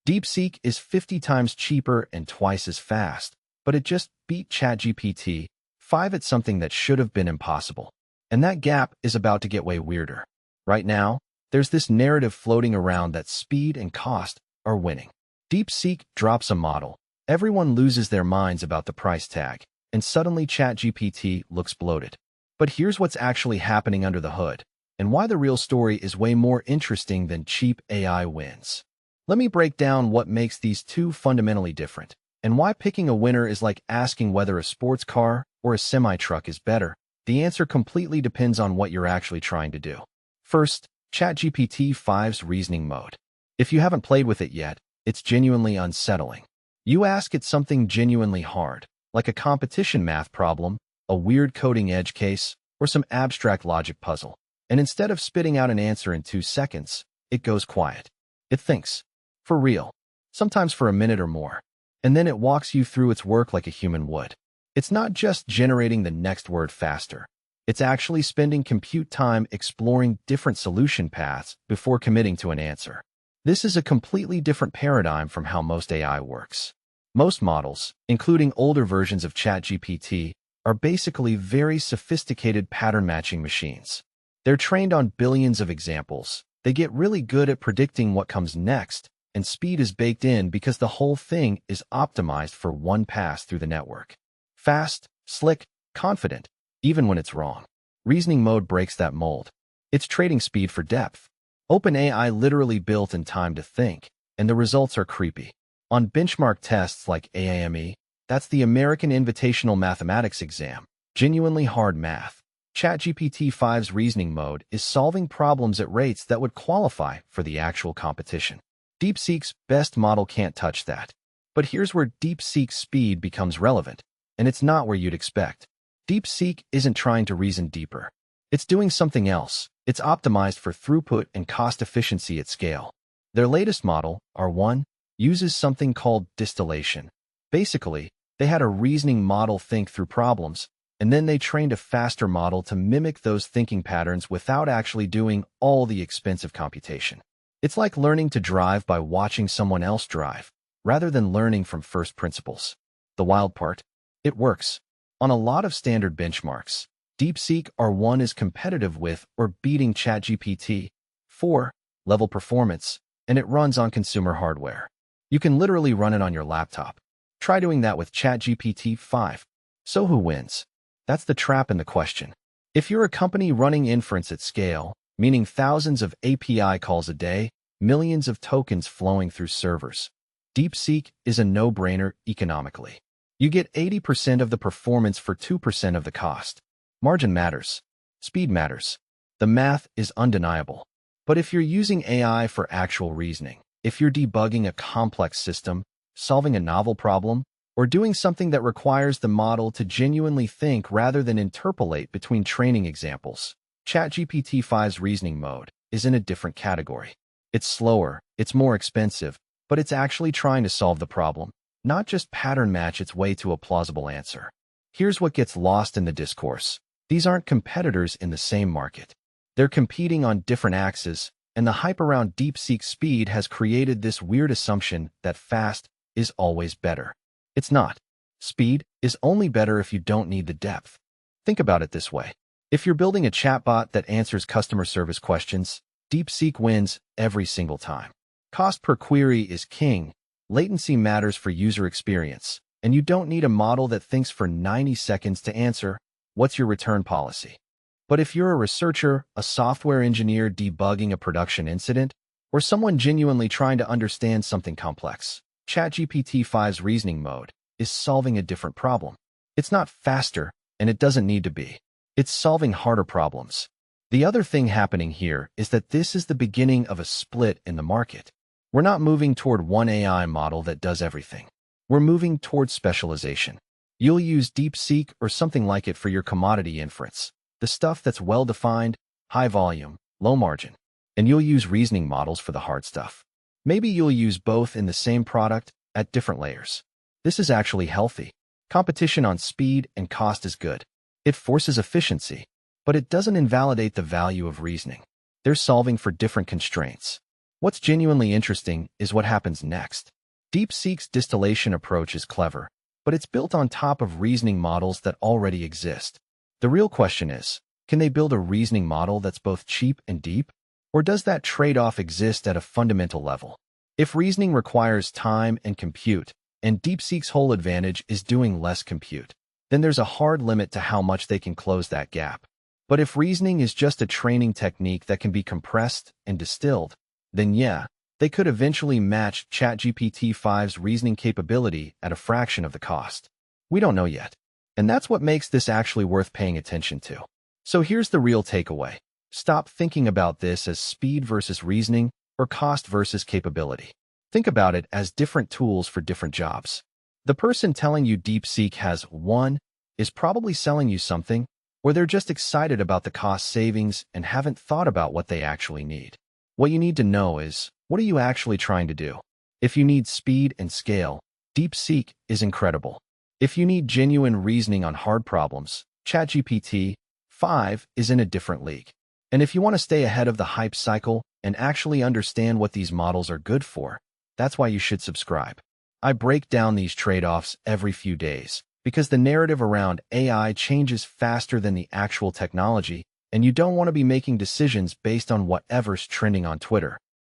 DeepSeek is 50 times cheaper and twice as fast, but it just beat ChatGPT-5 at something that should have been impossible. And that gap is about to get way weirder. Right now, there's this narrative floating around that speed and cost are winning. DeepSeek drops a model, everyone loses their minds about the price tag, and suddenly ChatGPT looks bloated. But here's what's actually happening under the hood, and why the real story is way more interesting than cheap AI wins. Let me break down what makes these two fundamentally different, and why picking a winner is like asking whether a sports car or a semi-truck is better. The answer completely depends on what you're actually trying to do. First, ChatGPT-5's reasoning mode. If you haven't played with it yet, it's genuinely unsettling. You ask it something genuinely hard, like a competition math problem, a weird coding edge case, or some abstract logic puzzle. And instead of spitting out an answer in 2 seconds, it goes quiet. It thinks. For real. Sometimes for a minute or more. And then it walks you through its work like a human would. It's not just generating the next word faster. It's actually spending compute time exploring different solution paths before committing to an answer. This is a completely different paradigm from how most AI works. Most models, including older versions of ChatGPT, are basically very sophisticated pattern-matching machines. They're trained on billions of examples. They get really good at predicting what comes next, and speed is baked in because the whole thing is optimized for one pass through the network. Fast, slick, confident, even when it's wrong. Reasoning mode breaks that mold. It's trading speed for depth. OpenAI literally built in time to think, and the results are creepy. On benchmark tests like AAME, that's the American Invitational Mathematics exam, genuinely hard math. ChatGPT-5's reasoning mode is solving problems at rates that would qualify for the actual competition. DeepSeek's best model can't touch that. But here's where DeepSeek's speed becomes relevant, and it's not where you'd expect. DeepSeek isn't trying to reason deeper. It's doing something else. It's optimized for throughput and cost efficiency at scale. Their latest model, R1, uses something called distillation. Basically, they had a reasoning model think through problems, and then they trained a faster model to mimic those thinking patterns without actually doing all the expensive computation. It's like learning to drive by watching someone else drive, rather than learning from first principles. The wild part? It works. On a lot of standard benchmarks, DeepSeek R1 is competitive with or beating ChatGPT-4 level performance, and it runs on consumer hardware. You can literally run it on your laptop. Try doing that with ChatGPT-5. So who wins? That's the trap in the question. If you're a company running inference at scale, meaning thousands of API calls a day, millions of tokens flowing through servers, DeepSeek is a no-brainer economically. You get 80% of the performance for 2% of the cost. Margin matters. Speed matters. The math is undeniable. But if you're using AI for actual reasoning, if you're debugging a complex system, solving a novel problem, or doing something that requires the model to genuinely think rather than interpolate between training examples, ChatGPT-5's reasoning mode is in a different category. It's slower, it's more expensive, but it's actually trying to solve the problem, not just pattern match its way to a plausible answer. Here's what gets lost in the discourse. These aren't competitors in the same market. They're competing on different axes, and the hype around DeepSeek speed has created this weird assumption that fast is always better. It's not. Speed is only better if you don't need the depth. Think about it this way. If you're building a chatbot that answers customer service questions, DeepSeek wins every single time. Cost per query is king. Latency matters for user experience, and you don't need a model that thinks for 90 seconds to answer, "What's your return policy?" But if you're a researcher, a software engineer debugging a production incident, or someone genuinely trying to understand something complex, ChatGPT-5's reasoning mode is solving a different problem. It's not faster, and it doesn't need to be. It's solving harder problems. The other thing happening here is that this is the beginning of a split in the market. We're not moving toward one AI model that does everything. We're moving toward specialization. You'll use DeepSeek or something like it for your commodity inference, the stuff that's well-defined, high volume, low margin. And you'll use reasoning models for the hard stuff. Maybe you'll use both in the same product at different layers. This is actually healthy. Competition on speed and cost is good. It forces efficiency, but it doesn't invalidate the value of reasoning. They're solving for different constraints. What's genuinely interesting is what happens next. DeepSeek's distillation approach is clever, but it's built on top of reasoning models that already exist. The real question is, can they build a reasoning model that's both cheap and deep? Or does that trade-off exist at a fundamental level? If reasoning requires time and compute, and DeepSeek's whole advantage is doing less compute, then there's a hard limit to how much they can close that gap. But if reasoning is just a training technique that can be compressed and distilled, then yeah, they could eventually match ChatGPT-5's reasoning capability at a fraction of the cost. We don't know yet. And that's what makes this actually worth paying attention to. So here's the real takeaway. Stop thinking about this as speed versus reasoning or cost versus capability. Think about it as different tools for different jobs. The person telling you DeepSeek has one is probably selling you something, or they're just excited about the cost savings and haven't thought about what they actually need. What you need to know is, what are you actually trying to do? If you need speed and scale, DeepSeek is incredible. If you need genuine reasoning on hard problems, ChatGPT-5 is in a different league. And if you want to stay ahead of the hype cycle and actually understand what these models are good for, that's why you should subscribe. I break down these trade-offs every few days because the narrative around AI changes faster than the actual technology, and you don't want to be making decisions based on whatever's trending on Twitter.